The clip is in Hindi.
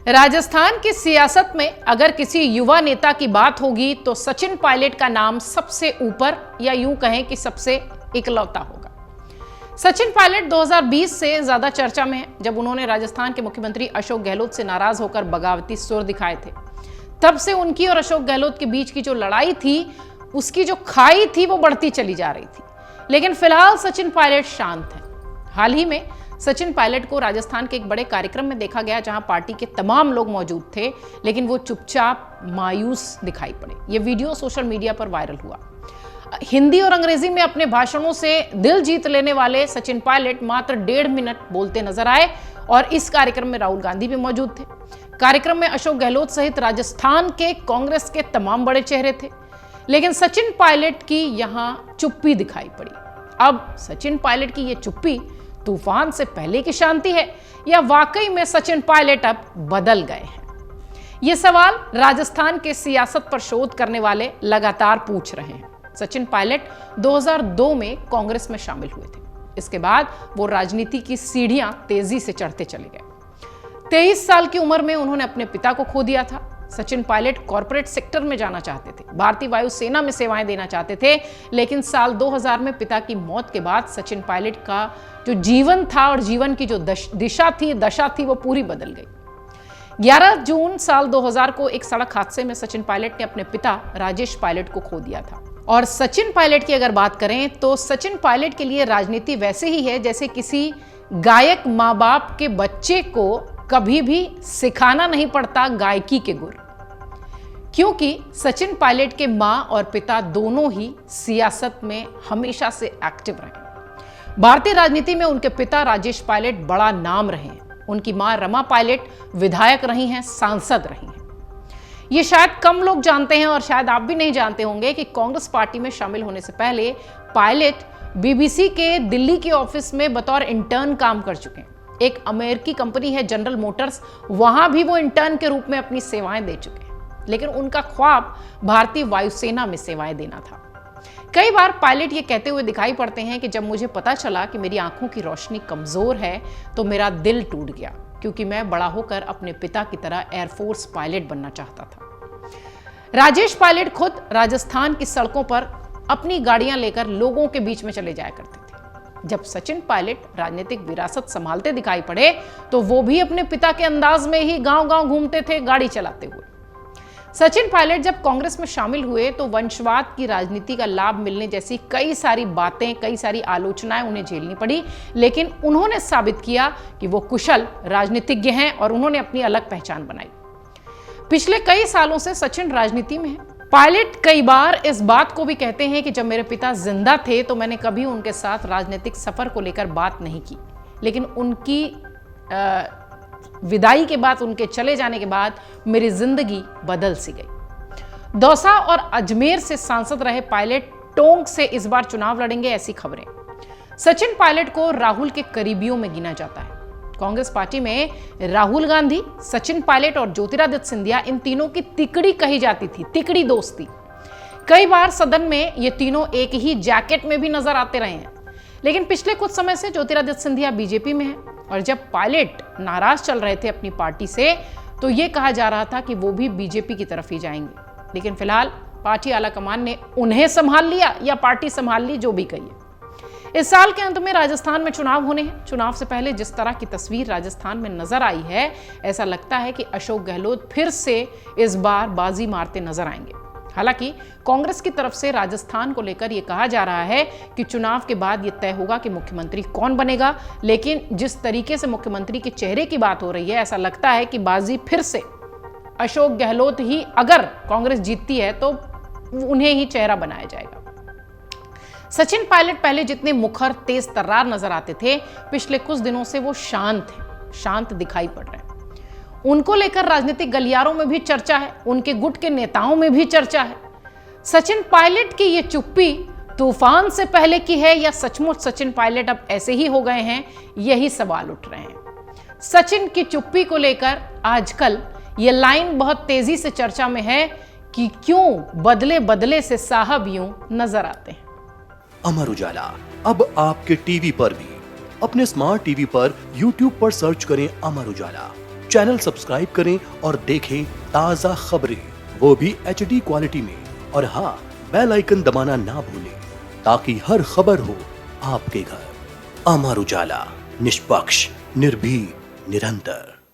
राजस्थान की सियासत में अगर किसी युवा नेता की बात होगी तो सचिन पायलट का नाम सबसे ऊपर या यूं कहें कि सबसे इकलौता होगा। सचिन पायलट 2020 से ज्यादा चर्चा में है, जब उन्होंने राजस्थान के मुख्यमंत्री अशोक गहलोत से नाराज होकर बगावती सुर दिखाए थे। तब से उनकी और अशोक गहलोत के बीच की जो लड़ाई थी, उसकी जो खाई थी वो बढ़ती चली जा रही थी। लेकिन फिलहाल सचिन पायलट शांत हैं। हाल ही में सचिन पायलट को राजस्थान के एक बड़े कार्यक्रम में देखा गया, जहां पार्टी के तमाम लोग मौजूद थे, लेकिन वो चुपचाप मायूस दिखाई पड़े। ये वीडियो सोशल मीडिया पर वायरल हुआ। हिंदी और अंग्रेजी में अपने भाषणों से दिल जीत लेने वाले सचिन पायलट मात्र 1.5 मिनट बोलते नजर आए और इस कार्यक्रम में राहुल गांधी भी मौजूद थे। कार्यक्रम में अशोक गहलोत सहित राजस्थान के कांग्रेस के तमाम बड़े चेहरे थे, लेकिन सचिन पायलट की यहां चुप्पी दिखाई पड़ी। अब सचिन पायलट की यह चुप्पी तूफान से पहले की शांति है या वाकई में सचिन पायलट अब बदल गए हैं? यह सवाल राजस्थान के सियासत पर शोध करने वाले लगातार पूछ रहे हैं। सचिन पायलट 2002 में कांग्रेस में शामिल हुए थे। इसके बाद वो राजनीति की सीढ़ियां तेजी से चढ़ते चले गए। 23 साल की उम्र में उन्होंने अपने पिता को खो दिया था। सचिन पायलट कॉर्पोरेट सेक्टर में जाना चाहते थे, भारतीय वायुसेना में सेवाएं देना चाहते थे, लेकिन साल 2000 में पिता की मौत के बाद सचिन पायलट का जो जीवन था और जीवन की जो दशा थी वो पूरी बदल गई। 11 जून साल 2000 को एक सड़क हादसे में सचिन पायलट ने अपने पिता राजेश पायलट को खो दिया था। और सचिन पायलट की अगर बात करें तो सचिन पायलट के लिए राजनीति वैसे ही है जैसे किसी गायक माँ बाप के बच्चे को कभी भी सिखाना नहीं पड़ता गायकी के गुर, क्योंकि सचिन पायलट के मां और पिता दोनों ही सियासत में हमेशा से एक्टिव रहे। भारतीय राजनीति में उनके पिता राजेश पायलट बड़ा नाम रहे हैं। उनकी मां रमा पायलट विधायक रही हैं, सांसद रही हैं। ये शायद कम लोग जानते हैं और शायद आप भी नहीं जानते होंगे कि कांग्रेस पार्टी में शामिल होने से पहले पायलट बीबीसी के दिल्ली के ऑफिस में बतौर इंटर्न काम कर चुके हैं। एक अमेरिकी कंपनी है जनरल मोटर्स, वहां भी वो इंटर्न के रूप में अपनी सेवाएं दे चुके हैं। लेकिन उनका ख्वाब भारतीय वायुसेना में सेवाएं देना था। कई बार पायलट ये कहते हुए दिखाई पड़ते हैं कि जब मुझे पता चला कि मेरी आंखों की रोशनी कमजोर है तो मेरा दिल टूट गया, क्योंकि मैं बड़ा होकर अपने पिता की तरह एयरफोर्स पायलट बनना चाहता था। राजेश पायलट खुद राजस्थान की सड़कों पर अपनी गाड़ियां लेकर लोगों के बीच में चले जाया करते थे। जब सचिन पायलट राजनीतिक विरासत संभालते दिखाई पड़े तो वो भी अपने पिता के अंदाज में ही गांव-गांव घूमते थे, गाड़ी चलाते हुए। सचिन पायलट जब कांग्रेस में शामिल हुए तो वंशवाद की राजनीति का लाभ मिलने जैसी कई सारी बातें, कई सारी आलोचनाएं उन्हें झेलनी पड़ी, लेकिन उन्होंने साबित किया कि वो कुशल राजनीतिज्ञ हैं और उन्होंने अपनी अलग पहचान बनाई। पिछले कई सालों से सचिन राजनीति में है। पायलट कई बार इस बात को भी कहते हैं कि जब मेरे पिता जिंदा थे तो मैंने कभी उनके साथ राजनीतिक सफर को लेकर बात नहीं की, लेकिन उनकी विदाई के बाद, उनके चले जाने के बाद मेरी जिंदगी बदल सी गई। दौसा और अजमेर से सांसद रहे पायलट टोंक से इस बार चुनाव लड़ेंगे, ऐसी खबरें। सचिन पायलट को राहुल के करीबियों में गिना जाता है। कांग्रेस पार्टी में राहुल गांधी, सचिन पायलट और ज्योतिरादित्य सिंधिया, इन तीनों की तिकड़ी कही जाती थी, तिकड़ी दोस्ती। कई बार सदन में ये तीनों एक ही जैकेट में भी नजर आते रहे हैं, लेकिन पिछले कुछ समय से ज्योतिरादित्य सिंधिया बीजेपी में है और जब पायलट नाराज चल रहे थे अपनी पार्टी से तो यह कहा जा रहा था कि वो भी बीजेपी की तरफ ही जाएंगे। लेकिन फिलहाल पार्टी आलाकमान ने उन्हें संभाल लिया या पार्टी संभाल ली, जो भी कहिए। इस साल के अंत में राजस्थान में चुनाव होने हैं। चुनाव से पहले जिस तरह की तस्वीर राजस्थान में नजर आई है, ऐसा लगता है कि अशोक गहलोत फिर से इस बार बाजी मारते नजर आएंगे। हालांकि कांग्रेस की तरफ से राजस्थान को लेकर यह कहा जा रहा है कि चुनाव के बाद यह तय होगा कि मुख्यमंत्री कौन बनेगा, लेकिन जिस तरीके से मुख्यमंत्री के चेहरे की बात हो रही है, ऐसा लगता है कि बाजी फिर से अशोक गहलोत ही, अगर कांग्रेस जीतती है तो उन्हें ही चेहरा बनाया जाएगा। सचिन पायलट पहले जितने मुखर, तेज तर्रार नजर आते थे, पिछले कुछ दिनों से वो शांत दिखाई पड़ रहे हैं। उनको लेकर राजनीतिक गलियारों में भी चर्चा है, उनके गुट के नेताओं में भी चर्चा है। सचिन पायलट की ये चुप्पी तूफान से पहले की है या सचमुच सचिन पायलट अब ऐसे ही हो गए हैं, यही सवाल उठ रहे हैं। सचिन की चुप्पी को लेकर आजकल ये लाइन बहुत तेजी से चर्चा में है कि क्यों बदले बदले से साहब यूं नजर आते हैं। अमर उजाला अब आपके टीवी पर भी। अपने स्मार्ट टीवी पर YouTube पर सर्च करें अमर उजाला, चैनल सब्सक्राइब करें और देखें ताजा खबरें, वो भी HD क्वालिटी में। और हाँ, बेल आइकन दबाना ना भूलें ताकि हर खबर हो आपके घर। अमर उजाला, निष्पक्ष, निर्भीक, निरंतर।